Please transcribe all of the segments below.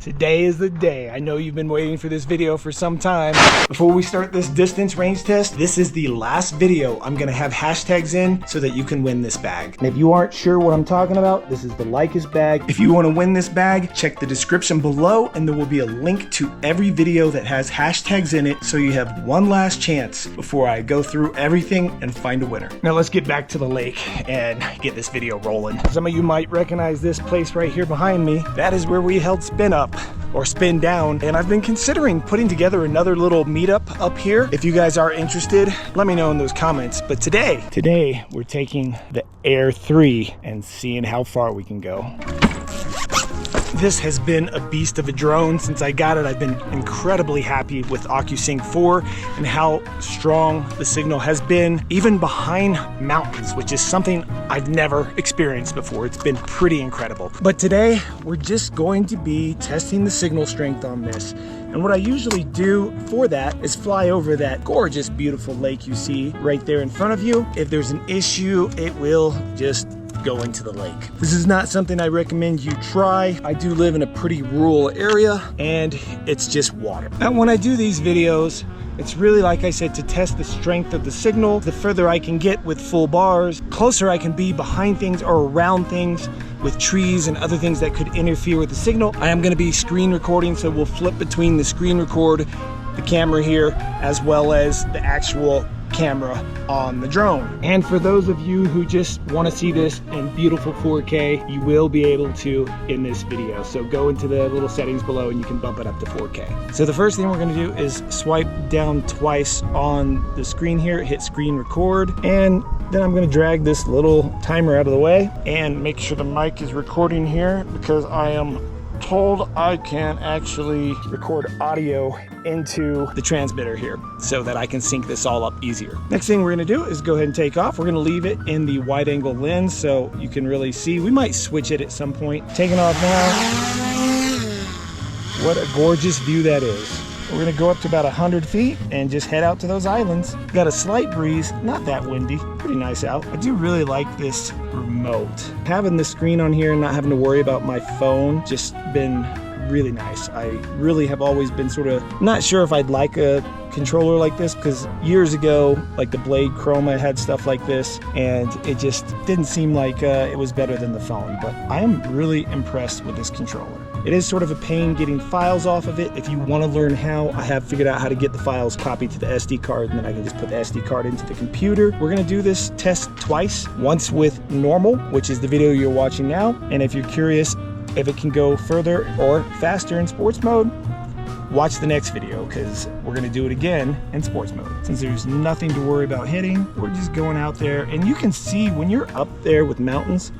Today is the day. I know you've been waiting for this video for some time. Before we start this distance range test, this is the last video I'm gonna have hashtags in so that you can win this bag. And if you aren't sure what I'm talking about, this is the Lycus bag. If you wanna win this bag, check the description below and there will be a link to every video that has hashtags in it so you have one last chance before I go through everything and find a winner. Now let's get back to the lake and get this video rolling. Some of you might recognize this place right here behind me. That is where we held Spin Up or Spin Down, and I've been considering putting together another little meetup up here. If you guys are interested, let me know in those comments. But today we're taking the Air 3 and seeing how far we can go. This has been a beast of a drone. Since I got it, I've been incredibly happy with OcuSync 4 and how strong the signal has been, even behind mountains, which is something I've never experienced before. It's been pretty incredible. But today, we're just going to be testing the signal strength on this. And what I usually do for that is fly over that gorgeous, beautiful lake you see right there in front of you. If there's an issue, it will just go into the lake. This is not something I recommend you try. I do live in a pretty rural area and it's just water. Now when I do these videos, it's really, like I said, to test the strength of the signal. The further I can get with full bars, closer I can be behind things or around things with trees and other things that could interfere with the signal. I am going to be screen recording, so we'll flip between the screen record, the camera here, as well as the actual camera on the drone. And for those of you who just want to see this in beautiful 4K, you will be able to in this video. So go into the little settings below and you can bump it up to 4K. So the first thing we're going to do is swipe down twice on the screen here, hit screen record, and then I'm going to drag this little timer out of the way and make sure the mic is recording here, because I am told I can actually record audio into the transmitter here so that I can sync this all up easier. Next thing we're going to do is go ahead and take off. We're going to leave it in the wide angle lens so you can really see. We might switch it at some point. Taking off now. What a gorgeous view that is. We're going to go up to about 100 feet and just head out to those islands. Got a slight breeze, not that windy, pretty nice out. I do really like this remote. Having the screen on here and not having to worry about my phone, just been really nice. I really have always been sort of not sure if I'd like a controller like this, because years ago, like the Blade Chroma had stuff like this and it just didn't seem like it was better than the phone. But I am really impressed with this controller. It is sort of a pain getting files off of it. If you want to learn how, I have figured out how to get the files copied to the SD card, and then I can just put the SD card into the computer. We're going to do this test twice, once with normal, which is the video you're watching now. And if you're curious if it can go further or faster in sports mode, watch the next video, because we're going to do it again in sports mode. Since there's nothing to worry about hitting, we're just going out there, and you can see when you're up there with mountains,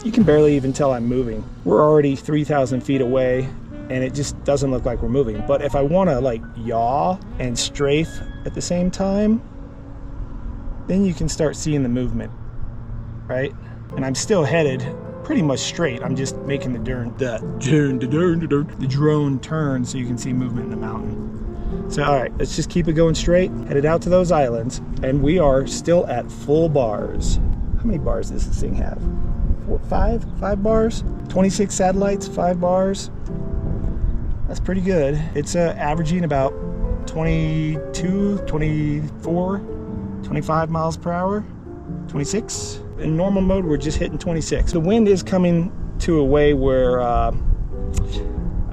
you can barely even tell I'm moving. We're already 3,000 feet away and it just doesn't look like we're moving. But if I want to like yaw and strafe at the same time, then you can start seeing the movement, right? And I'm still headed pretty much straight. I'm just making the drone turn so you can see movement in the mountain. So all right, let's just keep it going straight, headed out to those islands, and we are still at full bars. How many bars does this thing have? Five bars, 26 satellites, 5 bars. That's pretty good. It's averaging about 22, 24, 25 miles per hour, 26. In normal mode, we're just hitting 26. The wind is coming to a way where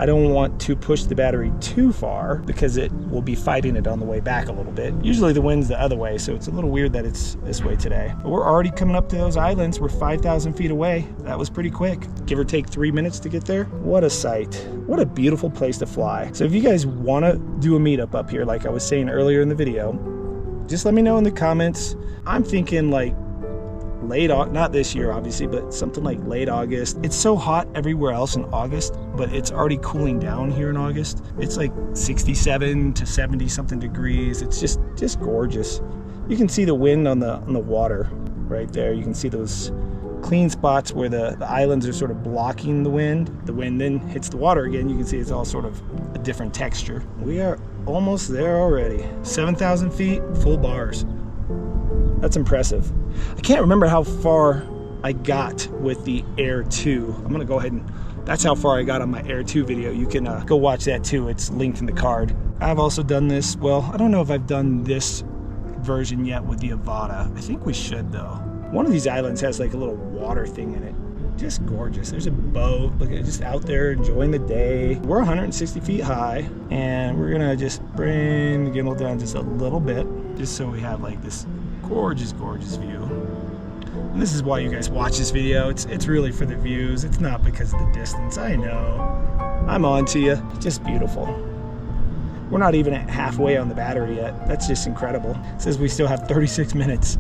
I don't want to push the battery too far, because it will be fighting it on the way back a little bit. Usually the wind's the other way, so it's a little weird that it's this way today. But we're already coming up to those islands. We're 5,000 feet away. That was pretty quick. Give or take 3 minutes to get there. What a sight. What a beautiful place to fly. So if you guys want to do a meetup up here, like I was saying earlier in the video, just let me know in the comments. I'm thinking like late August, not this year obviously, but something like late August. It's so hot everywhere else in August, but it's already cooling down here in August. It's like 67 to 70 something degrees. It's just gorgeous. You can see the wind on the water right there. You can see those clean spots where the islands are sort of blocking the wind. The wind then hits the water again. You can see it's all sort of a different texture. We are almost there already. 7,000 feet, full bars. That's impressive. I can't remember how far I got with the Air 2. I'm gonna go ahead and That's how far I got on my Air 2 video. You can go watch that too. It's linked in the card. I've also done this. Well, I don't know if I've done this version yet with the Avata. I think we should though. One of these islands has like a little water thing in it. Just gorgeous. There's a boat. Look at it, just out there enjoying the day. We're 160 feet high, and we're gonna just bring the gimbal down just a little bit, just so we have like this gorgeous, gorgeous view. And this is why you guys watch this video. It's really for the views. It's not because of the distance. I know. I'm on to you. Just beautiful. We're not even at halfway on the battery yet. That's just incredible. It says we still have 36 minutes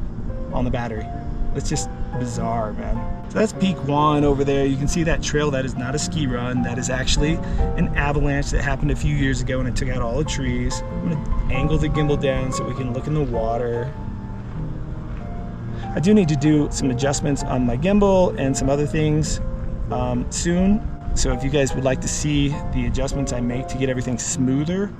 on the battery. That's just bizarre, man. So that's peak 1 over there. You can see that trail. That is not a ski run. That is actually an avalanche that happened a few years ago and it took out all the trees. I'm gonna angle the gimbal down so we can look in the water. I do need to do some adjustments on my gimbal and some other things soon. So if you guys would like to see the adjustments I make to get everything smoother,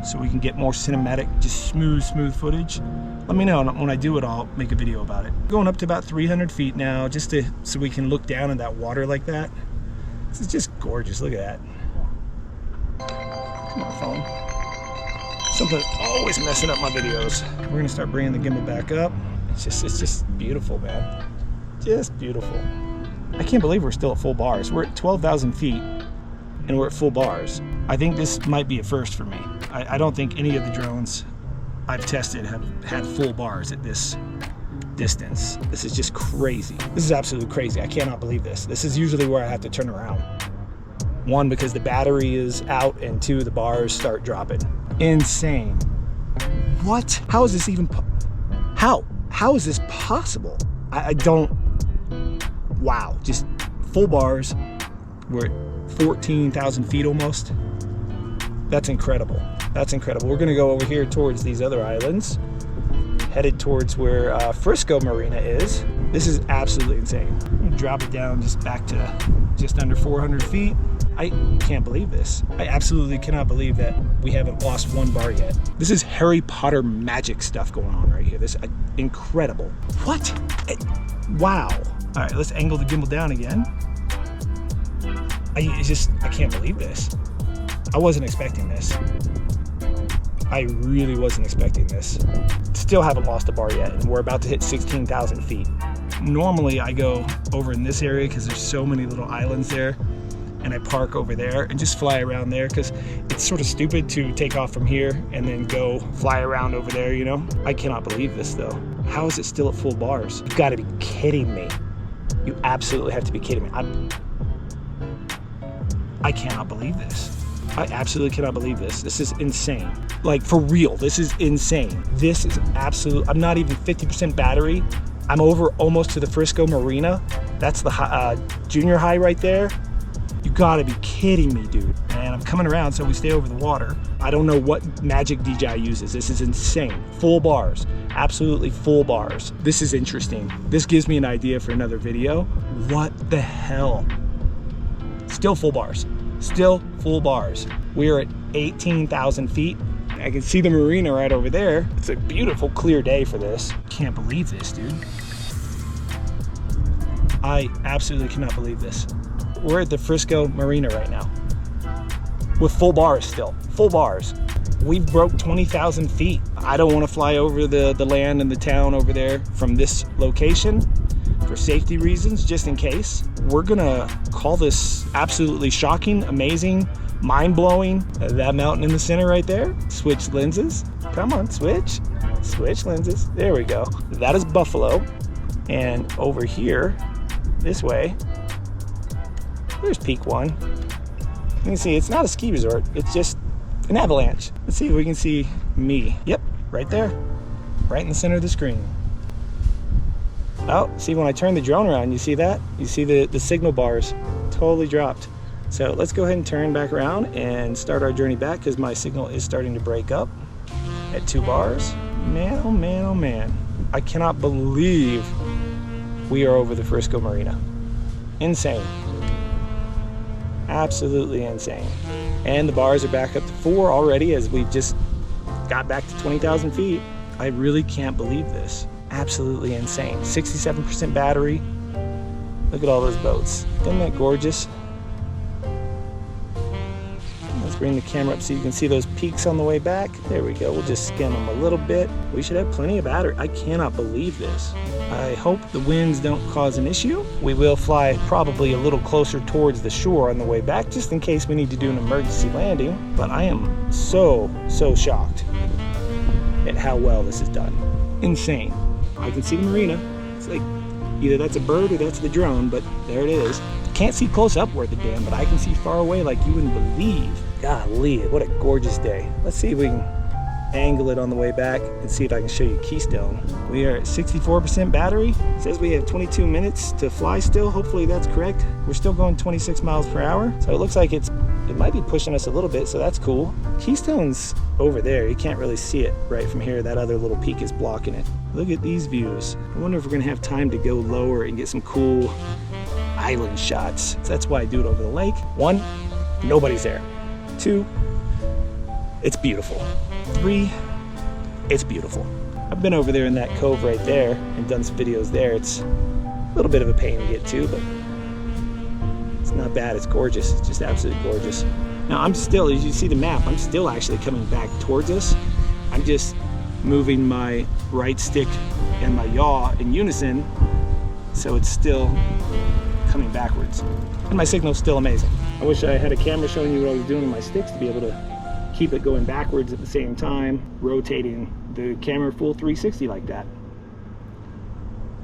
so we can get more cinematic, just smooth footage, let me know. And when I do it, I'll make a video about it. Going up to about 300 feet now, just so we can look down in that water like that. This is just gorgeous. Look at that. Come on, phone. Something's always messing up my videos. We're gonna start bringing the gimbal back up. It's just beautiful, man. Just beautiful. I can't believe we're still at full bars. We're at 12,000 feet and we're at full bars. I think this might be a first for me. I don't think any of the drones I've tested have had full bars at this distance. This is just crazy. This is absolutely crazy. I cannot believe this. This is usually where I have to turn around. 1, because the battery is out, and 2, the bars start dropping. Insane. What? How is this even how is this possible? I don't, wow, just full bars. We're at 14,000 feet almost. That's incredible. That's incredible. We're gonna go over here towards these other islands, headed towards where Frisco Marina is. This is absolutely insane. I'm gonna drop it down just back to just under 400 feet. I can't believe this. I absolutely cannot believe that we haven't lost 1 bar yet. This is Harry Potter magic stuff going on right here. This is incredible. What? Wow. All right, let's angle the gimbal down again. I can't believe this. I wasn't expecting this. I really wasn't expecting this. Still haven't lost a bar yet, and we're about to hit 16,000 feet. Normally I go over in this area because there's so many little islands there, and I park over there and just fly around there because it's sort of stupid to take off from here and then go fly around over there, you know? I cannot believe this though. How is it still at full bars? You've got to be kidding me. You absolutely have to be kidding me. I cannot believe this. I absolutely cannot believe this. This is insane. Like, for real, this is insane. This is absolute. I'm not even 50% battery. I'm over almost to the Frisco Marina. That's the junior high right there. You gotta be kidding me, dude. And I'm coming around so we stay over the water. I don't know what magic DJI uses. This is insane. Full bars, absolutely full bars. This is interesting. This gives me an idea for another video. What the hell? Still full bars. Still full bars. We are at 18,000 feet. I can see the marina right over there. It's a beautiful, clear day for this. Can't believe this, dude. I absolutely cannot believe this. We're at the Frisco Marina right now with full bars still, full bars. We've broke 20,000 feet. I don't want to fly over the land and the town over there from this location for safety reasons, just in case. We're gonna call this absolutely shocking, amazing, mind-blowing. That mountain in the center right there, switch lenses. Come on, switch lenses. There we go. That is Buffalo. And over here, this way, there's peak 1. You can see it's not a ski resort, it's just an avalanche. Let's see if we can see me. Yep, right there, right in the center of the screen. Oh, see, when I turn the drone around, you see that? You see the signal bars totally dropped. So let's go ahead and turn back around and start our journey back because my signal is starting to break up at 2 bars. Man, oh man, oh man. I cannot believe we are over the Frisco Marina. Insane. Absolutely insane. And the bars are back up to 4 already as we've just got back to 20,000 feet. I really can't believe this. Absolutely insane. 67% battery. Look at all those boats. Isn't that gorgeous? Let's bring the camera up so you can see those peaks on the way back. There we go. We'll just skim them a little bit. We should have plenty of battery. I cannot believe this. I hope the winds don't cause an issue. We will fly probably a little closer towards the shore on the way back, just in case we need to do an emergency landing. But I am so shocked at how well this is done. Insane. I can see the marina. It's like either that's a bird or that's the drone, but there it is. Can't see close up where the dam, but I can see far away like you wouldn't believe. Golly, what a gorgeous day. Let's see if we can angle it on the way back and see if I can show you Keystone. We are at 64% battery. It says we have 22 minutes to fly still. Hopefully that's correct. We're still going 26 miles per hour. So it looks like it might be pushing us a little bit, so that's cool. Keystone's over there. You can't really see it right from here. That other little peak is blocking it. Look at these views. I wonder if we're gonna have time to go lower and get some cool island shots. So that's why I do it over the lake. 1, nobody's there. 2, it's beautiful. 3, it's beautiful. I've been over there in that cove right there and done some videos there. It's a little bit of a pain to get to, but it's not bad. It's gorgeous. It's just absolutely gorgeous. Now I'm still, as you see the map, I'm still actually coming back towards us. I'm just moving my right stick and my yaw in unison, so it's still coming backwards. And my signal's still amazing. I wish I had a camera showing you what I was doing with my sticks to be able to keep it going backwards at the same time, rotating the camera full 360 like that.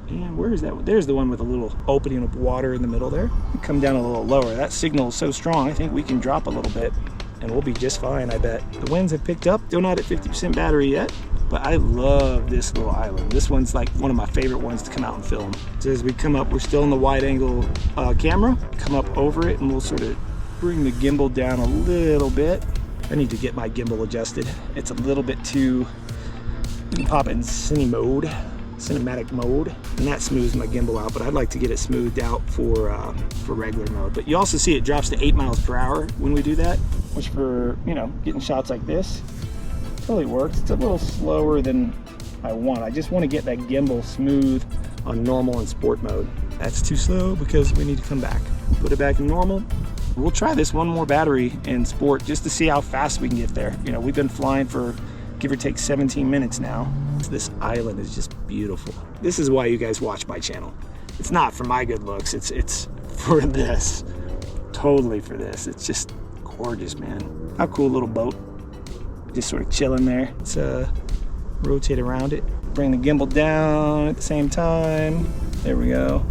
And where is that? There's the one with a little opening of water in the middle there. Come down a little lower. That signal is so strong, I think we can drop a little bit and we'll be just fine, I bet. The winds have picked up. Still not at 50% battery yet, but I love this little island. This one's like one of my favorite ones to come out and film. So as we come up, we're still in the wide angle camera. Come up over it and we'll sort of bring the gimbal down a little bit. I need to get my gimbal adjusted. It's a little bit too, you can pop it in cinematic mode, and that smooths my gimbal out, but I'd like to get it smoothed out for regular mode. But you also see it drops to 8 miles per hour when we do that, which for, you know, getting shots like this, totally works. It's a little slower than I want. I just want to get that gimbal smooth on normal and sport mode. That's too slow because we need to come back. Put it back in normal. We'll try this one more battery in sport just to see how fast we can get there. You know, we've been flying for give or take 17 minutes now. This island is just beautiful. This is why you guys watch my channel. It's not for my good looks, it's for this. Totally for this. It's just gorgeous, man. How cool, little boat. Just sort of chilling there. Let's rotate around it. Bring the gimbal down at the same time. There we go.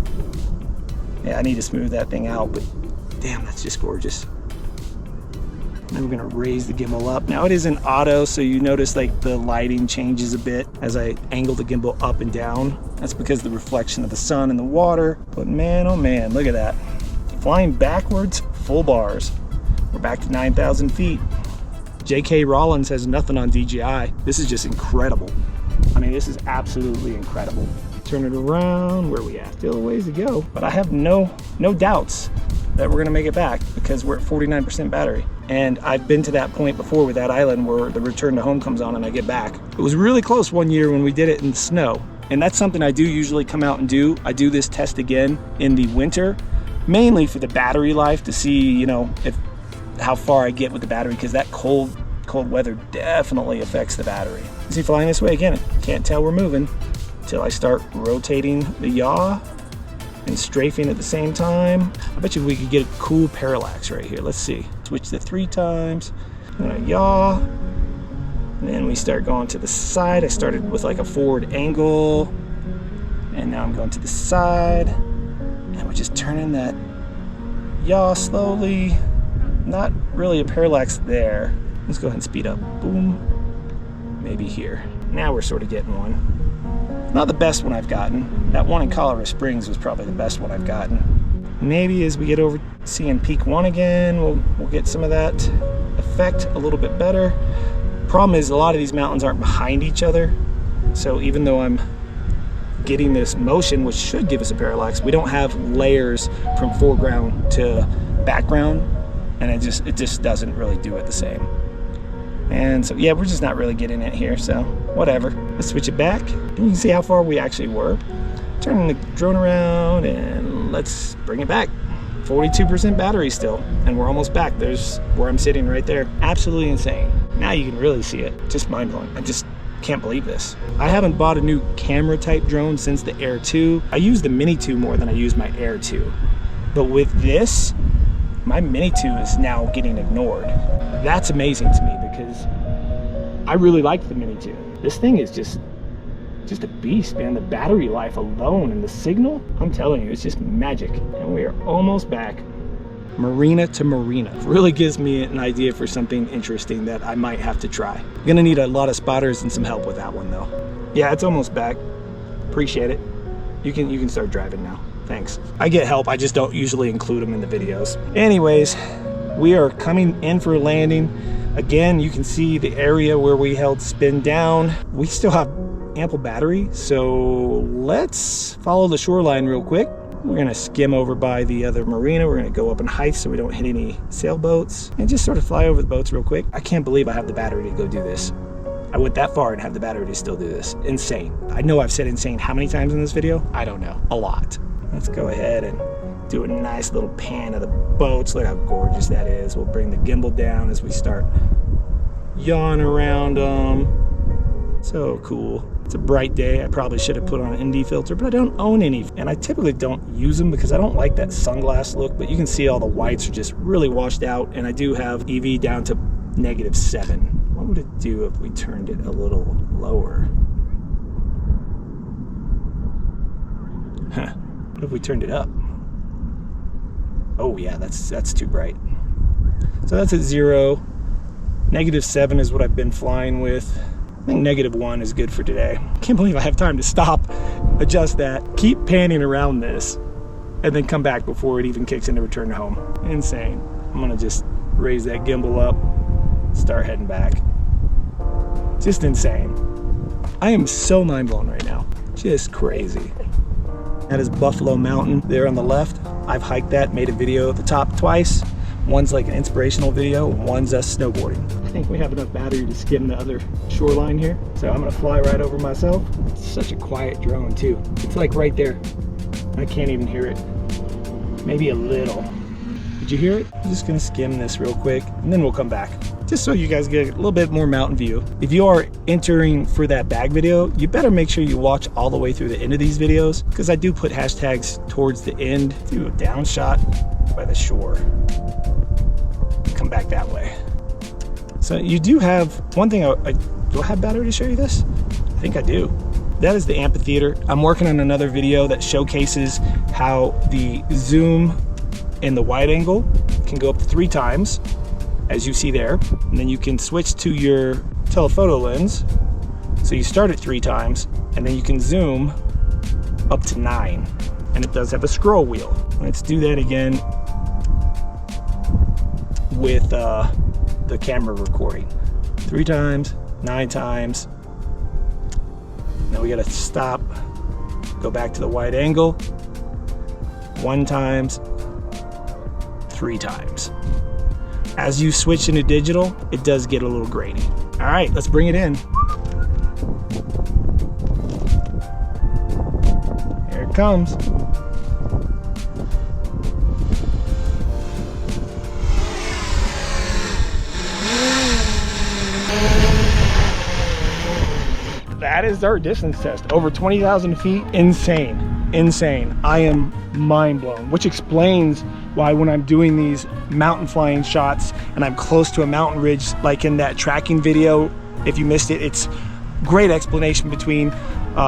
Yeah, I need to smooth that thing out, but damn, that's just gorgeous. Then we're gonna raise the gimbal up. Now it is in auto, so you notice like the lighting changes a bit as I angle the gimbal up and down. That's because of the reflection of the sun and the water. But man, oh man, look at that. Flying backwards, full bars. We're back to 9,000 feet. J.K. Rollins has nothing on DJI. This is just incredible. I mean, this is absolutely incredible. Turn it around, where are we at? Still a ways to go, but I have no doubts that we're gonna make it back because we're at 49% battery. And I've been to that point before with that island where the return to home comes on and I get back. It was really close one year when we did it in the snow. And that's something I do usually come out and do. I do this test again in the winter, mainly for the battery life to see, you know, how far I get with the battery, because that cold weather definitely affects the battery. Is he flying this way again? Can't tell we're moving until I start rotating the yaw and strafing at the same time. I bet you we could get a cool parallax right here. Let's see. Switch to 3 times. I'm gonna yaw. And then we start going to the side. I started with like a forward angle. And now I'm going to the side. And we're just turning that yaw slowly. Not really a parallax there. Let's go ahead and speed up. Boom. Maybe here. Now we're sort of getting one. Not the best one I've gotten. That one in Colorado Springs was probably the best one I've gotten. Maybe as we get over seeing Peak 1 again, we'll get some of that effect a little bit better. Problem is a lot of these mountains aren't behind each other. So even though I'm getting this motion, which should give us a parallax, we don't have layers from foreground to background. And it just doesn't really do it the same. And so, yeah, we're just not really getting it here, so whatever. Let's switch it back, and you can see how far we actually were. Turning the drone around, and let's bring it back. 42% battery still, and we're almost back. There's where I'm sitting right there. Absolutely insane. Now you can really see it. Just mind-blowing. I just can't believe this. I haven't bought a new camera type drone since the Air 2. I use the Mini 2 more than I use my Air 2. But with this, my Mini 2 is now getting ignored. That's amazing to me because I really like the Mini 2. This thing is just a beast, man. The battery life alone and the signal, I'm telling you, it's just magic. And we are almost back. Marina to marina. Really gives me an idea for something interesting that I might have to try. I'm gonna need a lot of spotters and some help with that one though. Yeah, it's almost back. Appreciate it. You can start driving now. Thanks. I get help, I just don't usually include them in the videos. Anyways, we are coming in for a landing. Again, you can see the area where we held spin down. We still have ample battery, so let's follow the shoreline real quick. We're gonna skim over by the other marina. We're gonna go up in height so we don't hit any sailboats and just sort of fly over the boats real quick. I can't believe I have the battery to go do this. I went that far and have the battery to still do this. Insane. I know I've said insane how many times in this video? I don't know. A lot. Let's go ahead and do a nice little pan of the boats. Look how gorgeous that is. We'll bring the gimbal down as we start yawing around them. So cool. It's a bright day. I probably should have put on an ND filter, but I don't own any. And I typically don't use them because I don't like that sunglass look, but you can see all the whites are just really washed out. And I do have EV down to -7. What would it do if we turned it a little lower? Huh. What if we turned it up? Oh yeah, that's too bright. So that's at 0. -7 is what I've been flying with. I think -1 is good for today. Can't believe I have time to stop, adjust that, keep panning around this, and then come back before it even kicks into return to home. Insane. I'm gonna just raise that gimbal up, start heading back. Just insane. I am so mind blown right now. Just crazy. That is Buffalo Mountain there on the left. I've hiked that, made a video at the top twice. One's like an inspirational video, one's us snowboarding. I think we have enough battery to skim the other shoreline here. So I'm gonna fly right over myself. It's such a quiet drone too. It's like right there. I can't even hear it. Maybe a little. Did you hear it? I'm just gonna skim this real quick and then we'll come back. Just so you guys get a little bit more mountain view. If you are entering for that bag video, you better make sure you watch all the way through the end of these videos because I do put hashtags towards the end. Do a down shot by the shore. Come back that way. So you do have one thing. Do I have battery to show you this? I think I do. That is the amphitheater. I'm working on another video that showcases how the zoom and the wide angle can go up to 3 times, as you see there, and then you can switch to your telephoto lens. So you start at 3 times, and then you can zoom up to 9, and it does have a scroll wheel. Let's do that again with the camera recording. 3 times, 9 times. Now we gotta stop, go back to the wide angle, 1 times, 3 times. As you switch into digital, it does get a little grainy. All right, let's bring it in. Here it comes. That is our distance test. Over 20,000 feet. Insane. Insane. I am mind blown, which explains why when I'm doing these mountain flying shots and I'm close to a mountain ridge, like in that tracking video, if you missed it, it's great explanation between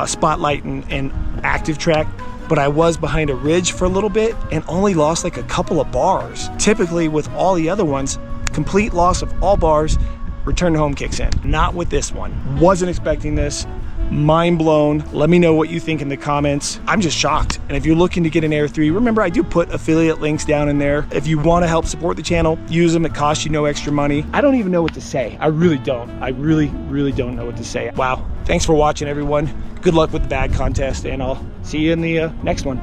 spotlight and active track. But I was behind a ridge for a little bit and only lost like a couple of bars. Typically with all the other ones, complete loss of all bars, return to home kicks in. Not with this one. Wasn't expecting this. Mind blown. Let me know what you think in the comments. I'm just shocked. And if you're looking to get an Air 3, remember I do put affiliate links down in there. If you want to help support the channel, use them. It costs you no extra money. I don't even know what to say. I really don't. I really don't know what to say. Wow. Thanks for watching, everyone. Good luck with the bag contest, and I'll see you in the next one.